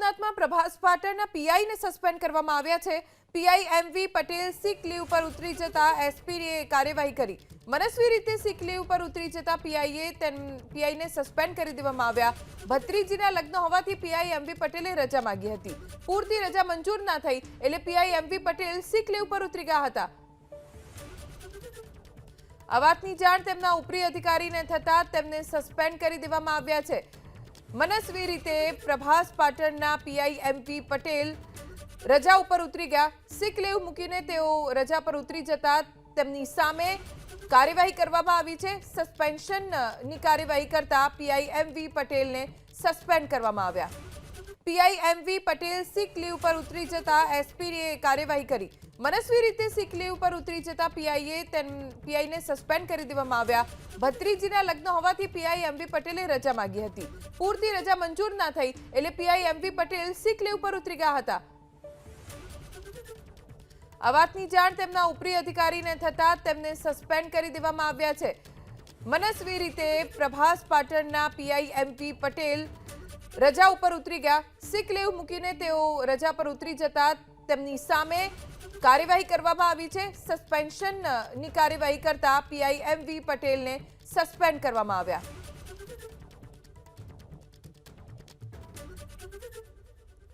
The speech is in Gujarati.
સોમનાથમાં પ્રભાસ પાટણના પીઆઈને સસ્પેન્ડ કરવામાં આવ્યા છે। પીઆઈ એમવી પટેલ સિક લીવ પર ઉતરી જતા એસપીએ કાર્યવાહી કરી। મનસ્વી રીતે સિક લીવ પર ઉતરી જતા પીઆઈને સસ્પેન્ડ કરી દેવામાં આવ્યા। ભત્રીજીના લગ્ન હોવાથી પીઆઈ એમવી પટેલે રજા માંગી હતી। પૂરતી રજા મંજૂર ના થઈ એટલે પીઆઈ એમવી પટેલ સિક લીવ પર ઉતરી ગયા હતા। આ વાતની જાણ તેમના ઉપરી અધિકારીને થતા તેમને સસ્પેન્ડ કરી દેવામાં આવ્યા છે। મનસ્વી રીતે પ્રભાસ પાટણના પીઆઈ એમવી પટેલ રજા ઉપર ઉતરી ગયા। સિક લીવ મૂકીને તેઓ રજા પર ઉતરી જતા તેમની સામે કાર્યવાહી કરવામાં આવી છે। સસ્પેન્શનની કાર્યવાહી કરતા પીઆઈ એમવી પટેલને સસ્પેન્ડ કરવામાં આવ્યા। પીઆઈ એમવી પટેલ સિક લીવ પર ઉતરી જતા એસપીએ કાર્યવાહી કરી। મનસ્વી રીતે સિક લીવ પર ઉતરી જતા પીઆઈને સસ્પેન્ડ કરી દેવામાં આવ્યા। ભત્રીજીના લગ્ન હોવાથી પીઆઈ એમવી પટેલે રજા માંગી હતી। પૂરતી રજા મંજૂર ના થઈ એટલે પીઆઈ એમવી પટેલ સિક લીવ પર ઉતરી ગયા હતા। આ વાતની જાણ તેમના ઉપરી અધિકારીને થતા તેમને સસ્પેન્ડ કરી દેવામાં આવ્યા છે। મનસ્વી રીતે પ્રભાસ પાટણના પીઆઈ એમવી પટેલ રજા ઉપર ઉતરી ગયા। સિક લીવ મૂકીને તેઓ રજા પર ઉતરી જતા તેમની સામે કાર્યવાહી કરવામાં આવી છે। સસ્પેન્શનની કાર્યવાહી કરતા પીઆઈ એમવી પટેલને સસ્પેન્ડ કરવામાં આવ્યા।